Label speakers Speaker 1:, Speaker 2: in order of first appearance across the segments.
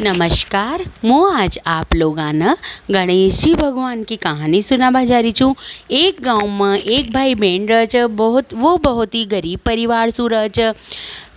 Speaker 1: नमस्कार। मैं आज आप लोगाना गणेश जी भगवान की कहानी सुनावा जा रही छूँ। एक गांव में एक भाई बहन रह छ। बहुत ही गरीब परिवार सु रह छ।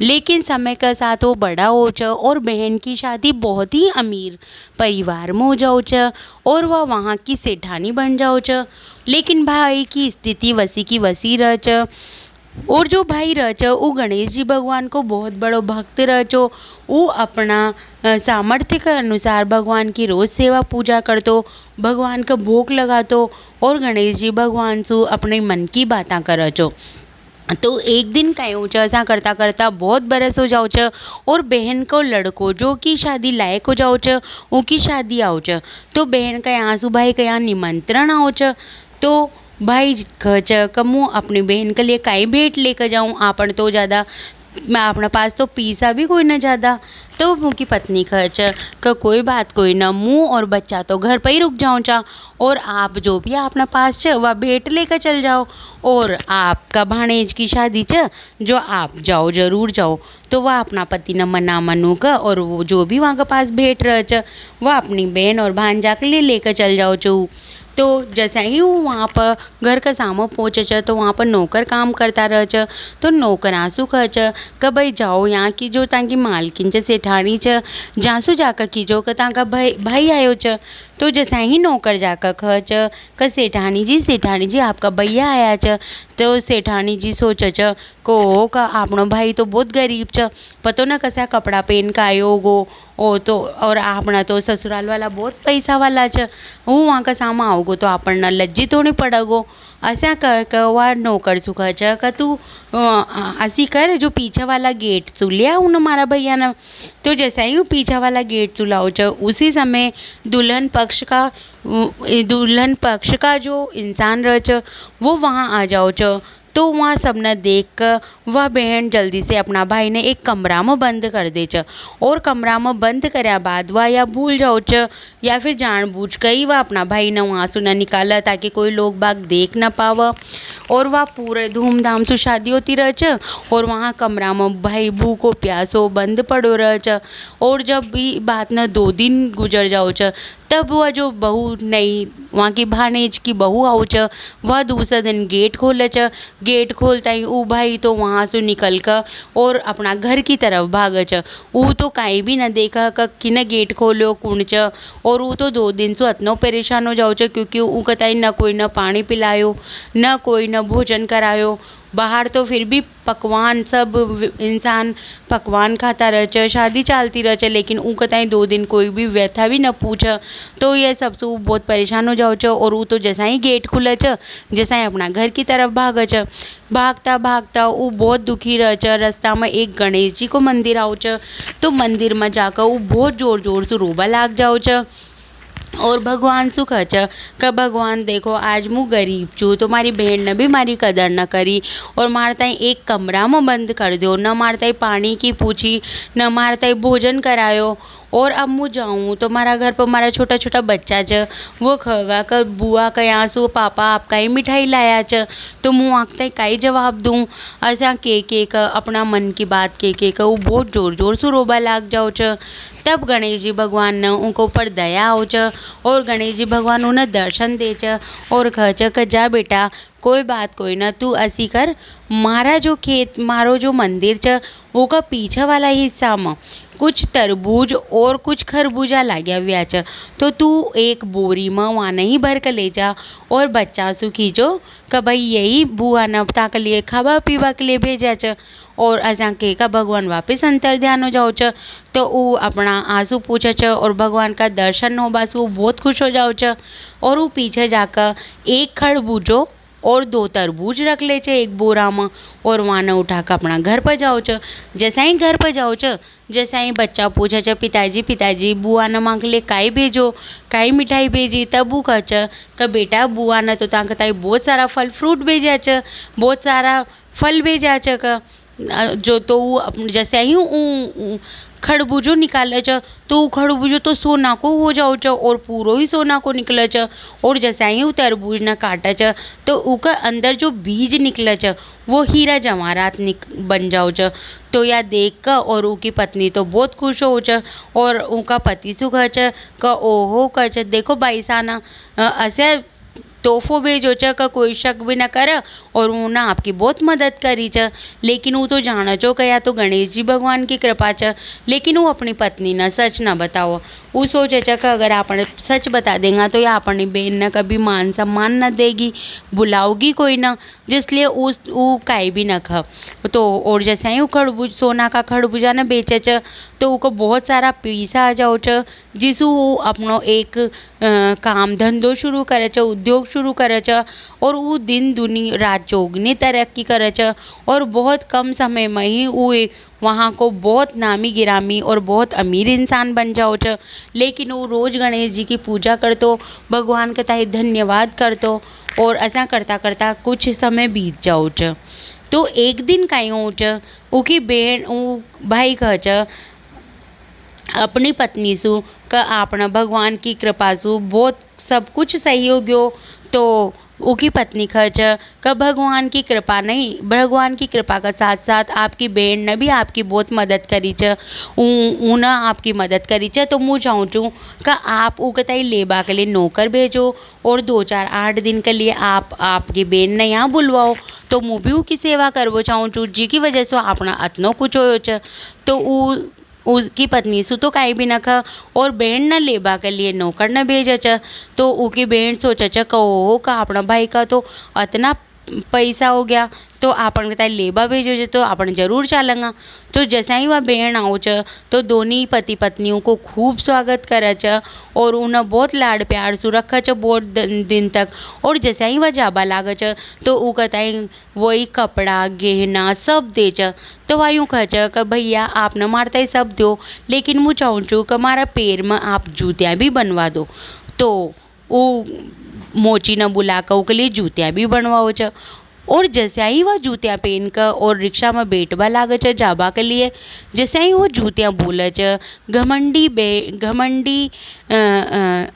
Speaker 1: लेकिन समय के साथ वो बड़ा हो छ और बहन की शादी बहुत ही अमीर परिवार में हो जाओ छ और वह वहाँ की सेठानी बन जाओ छ। लेकिन भाई की स्थिति वसी की वसी रह छ। और जो भाई रह छ वो गणेश जी भगवान को बहुत बड़ो भक्त रह छो। वो अपना सामर्थ्य के अनुसार भगवान की रोज सेवा पूजा करतो, भगवान का भोग लगातो और गणेश जी भगवान सु अपने मन की बातें कर छो। तो एक दिन कहीं हो ऐसा करता करता बहुत बरस हो जाओ छ और बहन को लड़को जो कि शादी लायक हो जाओ छ उनकी शादी आओ छ। तो बहन का यहाँ सु भाई का यहाँ निमंत्रण आओ छ। तो भाई कह छ कि मैं अपनी बहन के लिए काई भेंट लेकर जाऊँ, आपन तो ज़्यादा मैं अपने पास तो पैसा भी कोई ना ज़्यादा। तो मुँह पत्नी कह छ कि कोई बात कोई ना, मुँह और बच्चा तो घर पर ही रुक जाऊँ चा और आप जो भी अपने पास छ वह भेंट लेकर चल जाओ और आपका भाणेज की शादी छ जो आप जाओ ज़रूर जाओ। तो वह अपना पति न मना मनू का और वो जो भी वहाँ के पास भेंट रह छ वह अपनी बहन और भांजा के लिए लेकर चल जाओ चू। तो जैसे ही वो वहाँ पर घर का सामने पहुँचे छ तो वहाँ पर नौकर काम करता रह छ। तो नौकर आंसू कह छ कि भाई जाओ यहाँ की जो ताकि मालकिन छ सेठानी छ जासू जाकर कीजो कि ताका भाई आयो छ। तो जैसे ही नौकर जाकर कह छ कि सेठानी जी आपका भैया आया छ। तो सेठानी जी सोच छ को का आपनो भाई तो बहुत गरीब छ, पतो न कसा कपड़ा पहन के आयो गो ओ तो और आपना तो ससुराल वाला बहुत पैसा वाला छ। हूँ वहाँ का सामा आओगो तो आपन लज्जित होने पड़ेगो। ऐसा कर वह नौकर सु कह छ कि तू ऐसी कर जो पीछे वाला गेट सु ले आओ न मारा भैया न। तो जैसा ही वो पीछे वाला गेट सु लाओ छ उसी समय दुल्हन पक्ष का जो इंसान रह छ वो वहाँ आ जाओ छ। तो वहाँ सबने देख कर वह बहन जल्दी से अपना भाई ने एक कमरा में बंद कर दे छ और कमरा में बंद करया बाद वह या भूल जाओ छ या फिर जानबूझ कर ही वह अपना भाई ने वहाँ से न निकाला ताकि कोई लोग बाग देख न पावा। और वह पूरे धूमधाम से शादी होती रह छ और वहाँ कमरा में भाई भूखो प्यासो बंद पड़ो रह छ। और जब भी बात न 2 दिन गुजर जाओ छ तब वह जो बहू नई वहाँ की भानेज की बहू आओ छ वह दूसरे दिन गेट खोले छ। गेट खोलता ही ऊ भाई तो वहाँ से निकल कर और अपना घर की तरफ भागे छ। ऊ तो काई भी न देखा कि न गेट खोलो कुण छ और ऊ तो 2 दिन से इतना परेशान हो जाओ छ क्योंकि ऊ कताई न कोई न पानी पिलायो न कोई न भोजन करायो। बाहर तो फिर भी पकवान सब इंसान पकवान खाता रह छ, शादी चलती रह छ, लेकिन ऊ कताई 2 दिन कोई भी व्यथा भी न पूछा। तो ये सबसे ऊ बहुत परेशान हो जाओ छ और ऊ तो जैसा ही गेट खुले छ जैसा ही अपना घर की तरफ भागे छ। भागता भागता वो बहुत दुखी रह छ। रास्ता में एक गणेश जी को मंदिर आओ छ। तो मंदिर में जाकर वो बहुत जोर जोर से रोबा लाग जाओ छ और भगवान सु कह छ कि भगवान देखो आज मु गरीब छू तो मारी बहन ने भी मारी कदर न करी और मारता एक कमरा में बंद कर दो, न मारता पानी की पूछी न मारता भोजन करायो। और अब मैं जाऊँ तो मारा घर पर मारा छोटा छोटा बच्चा छ वो खगा का बुआ का यहाँ सो पापा आपका ही मिठाई लाया छ। तो मुँह आँखता काई जवाब दूँ। ऐसा के अपना मन की बात के वो बहुत जोर जोर से रोबा लाग जाओ छ। तब गणेश जी भगवान ने उनके ऊपर दया हो छ और गणेश जी भगवान उन्हें दर्शन दे छ और कह छ कि जा बेटा कोई बात कोई ना, तू ऐसी कर मारा जो खेत मारो जो मंदिर छ वो का पीछे वाला हिस्सा में कुछ तरबूज और कुछ खरबूजा लाग्या हुआ छ। तो तू एक बोरी में वहाँ नहीं भर कर ले जा और बच्चा सु खींचो कि भाई यही बुआ ने ताके लिए खावा पीवा के लिए भेजा छ। और ऐसा के का भगवान वापस अंतर ध्यान हो जाओ छ। तो वो अपना आंसू पूछे छ और भगवान का दर्शन हो बस वो बहुत खुश हो जाओ छ। और वो पीछे जाकर एक खरबूजो और 2 तरबूज रख ले छ एक बोरा में और वहाँ न उठा कर अपना घर पर जाओ छ। जैसा ही घर पर जाओ छ जैसा ही बच्चा पूछे छ पिताजी बुआ ने मांग ले काई भेजो काई मिठाई भेजी। तब वो कह छ कि बेटा बुआ ने तो ताई बहुत सारा फल फ्रूट भेजा छ, बहुत सारा फल भेजा छ। जो तो जैसे ही खरबूजो निकाले च तो ऊ खरबूजो तो सोना को हो जाओ च और पूरो ही सोना को निकले च। और जैसे ही तरबूज न काटे च तो ऊका अंदर जो बीज निकले च वो हीरा जवाहरात बन जाओ च। तो या देख कर और ऊकी पत्नी तो बहुत खुश हो च और ऊका पति सु कह च ओहो कह च देखो भाई साना ऐसे तोहफो भेजो च का कोई शक भी न कर और उन्हें आपकी बहुत मदद करी च। लेकिन वो तो जाना चो कया तो गणेश जी भगवान की कृपा च। लेकिन वो अपनी पत्नी न सच न बताओ। वो सोचे च कि अगर आपने सच बता देगा तो या अपनी बहन न कभी मान सम्मान न देगी, बुलाओगी कोई न, जिसलिए वो काई भी न खा। तो और जैसे ही वो खरबूज सोना का खरबूजा न बेचे च तो उको बहुत सारा पैसा आ जाओ च, जिसू वो अपनो एक काम धंधो शुरू करे च, उद्योग शुरू करे च और वो दिन दुनी रात चौगनी तरक्की करे च और बहुत कम समय में ही वो वहाँ को बहुत नामी गिरामी और बहुत अमीर इंसान बन जाओ च। लेकिन वो रोज़ गणेश जी की पूजा करतो, भगवान का ताई धन्यवाद करतो और ऐसा करता करता कुछ समय बीत जाओ च। तो एक दिन काई हो च ऊकी बहन ऊ भाई कह च अपनी पत्नी सु का आपना भगवान की कृपा सु बहुत सब कुछ सही हो गयो। तो ऊकी पत्नी खच का भगवान की कृपा नहीं, भगवान की कृपा का साथ साथ आपकी बहन ने भी आपकी बहुत मदद करी च, ऊना आपकी मदद करी च। तो मुँह चाहूँ चूँ का आप ऊ कताई लेबा के लिए नौकर भेजो और 2-4-8 दिन के लिए आप आपकी बहन ने यहाँ बुलवाओ तो मुँह भी की सेवा करवो चाहूँ चूँ, जी की वजह से अपना अतनो कुछ हो च। तो उसकी पत्नी सु तो काई भी न खा और बहन न लेबा के लिए नौकर न भेजा च। तो ऊकी बहन सोचा च कहो का अपना भाई का तो अतना पैसा हो गया तो आपन बताए लेबा भेजो च तो आपन जरूर चालेंगा। तो जैसा ही वह बहन आओ च तो दोनों पति पत्नियों को खूब स्वागत करे च और उन्हें बहुत लाड प्यार सु रखा च बहुत दिन तक। और जैसा ही वह जाबा लागे च तो ऊ कहताई वही कपड़ा गहना सब दे च। तो वह यूँ कह च भैया आपने मारता ही सब दो, लेकिन मुँह चाहूँ चू कि हमारा पैर में आप जूतियाँ भी बनवा दो। तो वो मोची न बुला कर उसके लिए जूतियाँ भी बनवाओ च। और जैसे ही वह जूतियाँ पहन कर और रिक्शा में बैठवा लागे च जाबा के लिए, जैसे ही वो जूतियाँ बोले च घमंडी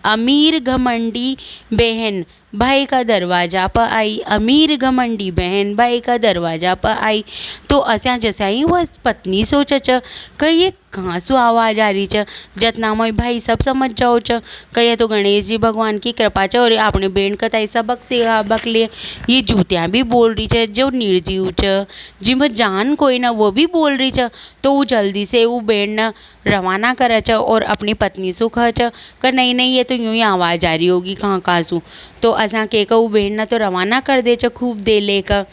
Speaker 1: अमीर घमंडी बहन भाई का दरवाजा पर आई, अमीर घमंडी बहन भाई का दरवाजा पर आई। तो असा जैसा ही वह पत्नी सोचे च कि ये कहाँ से आवाज़ आ रही च, जतना में भाई सब समझ जाओ च कहे तो गणेश जी भगवान की कृपा च और अपने बहन का ताई सबक सिखाबक लिए ये जूतियाँ भी बोल रही च जो निर्जीव च, जिसमें जान कोई ना वो भी बोल रही च। तो वो जल्दी से वो बहन न रवाना करे च और अपनी पत्नी सु कह च कि नहीं नहीं ये तो यूँ ही आवाज़ आ रही होगी कहाँ कहाँ सु। तो असा के वो बहन न तो रवाना कर दे च खूब दे लेकर।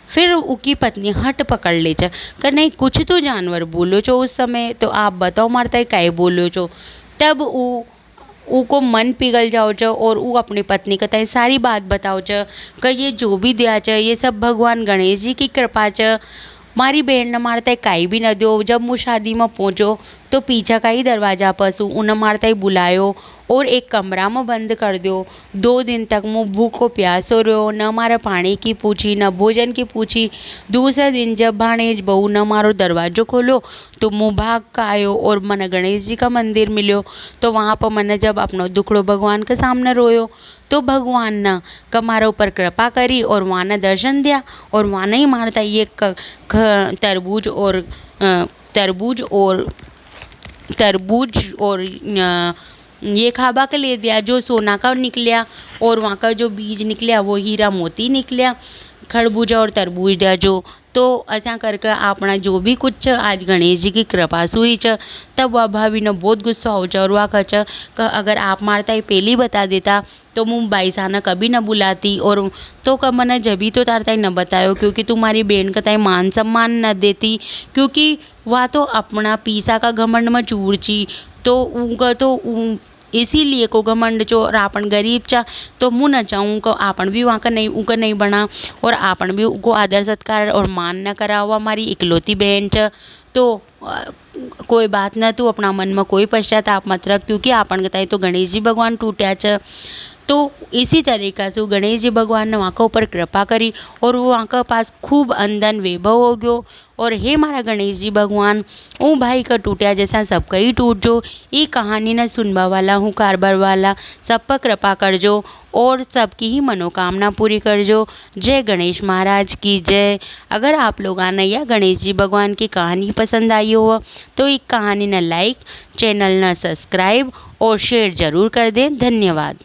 Speaker 1: फिर उसकी पत्नी हट पकड़ ले च कि नहीं कुछ तो जानवर बोलो चो उस समय, तो आप बताओ मारता है काहे बोलो चो। तब ऊ को मन पिघल जाओ च और वो अपनी पत्नी का तय सारी बात बताओ च कि ये जो भी दिया च ये सब भगवान गणेश जी की कृपा च। मारी बहन न मारता है काई भी न दो। जब मुँह शादी में पहुँचो तो पीछा का ही दरवाजा पसू उन्हें मारता ही बुलायो और एक कमरा में बंद कर दो। 2 दिन तक मुँह भूख को प्यास हो रहो, न मारा पानी की पूछी न भोजन की पूछी। दूसरे दिन जब भाणेज बहू न मारो दरवाजो खोलो तो मुँह भाग का आयो और मन गणेश जी का मंदिर मिलो। तो वहाँ पर मन जब अपना दुखड़ो भगवान के सामने रोयो तो भगवान न कमारा ऊपर कृपा करी और वहाँ न दर्शन दिया और वहाँ नहीं मारता ये तरबूज और ये खाबा के ले दिया जो सोना का निकलिया और वहाँ का जो बीज निकलिया वो हीरा मोती निकलिया, खरबूजा और तरबूज दिया जो। तो ऐसा करके अपना जो भी कुछ आज गणेश जी की कृपा सुई च। तब वह भाभी ने बहुत गुस्सा हो च और वह कह च अगर आप मारता ही पहले ही बता देता तो मुँह बाई साना कभी न बुलाती और तो कब मैंने जभी तो तारता ही न बतायो क्योंकि तुम्हारी बहन का ताई मान सम्मान न देती, क्योंकि वह तो अपना पीसा का घमंड में चूर ची। तो उनका तो इसीलिए को घमंड चो और आपन गरीब चा तो मुँह न चाहूँ को आपन भी वहाँ का नहीं उनका नहीं बना और आपन भी उनको आदर सत्कार और मान न करा हुआ हमारी इकलौती बहन च। तो कोई बात ना, तू अपना मन में कोई पश्चाताप मत रख क्योंकि आपन कहता है तो गणेश जी भगवान टूटा च। तो इसी तरीक़े से गणेश जी भगवान ने वहाँ के ऊपर कृपा करी और वो वहाँ के पास खूब अंधन वैभव हो गयो। और हे मारा गणेश जी भगवान, ऊ भाई का टूटिया जैसा सबका ही टूट जो। ये कहानी ने सुनवा वाला हूँ कारबर वाला सब पर कृपा करजो और सबकी ही मनोकामना पूरी करजो। जय गणेश महाराज की जय। अगर आप लोग आना या गणेश जी भगवान की कहानी पसंद आई हो तो एक कहानी न लाइक, चैनल न सब्सक्राइब और शेयर ज़रूर कर दें। धन्यवाद।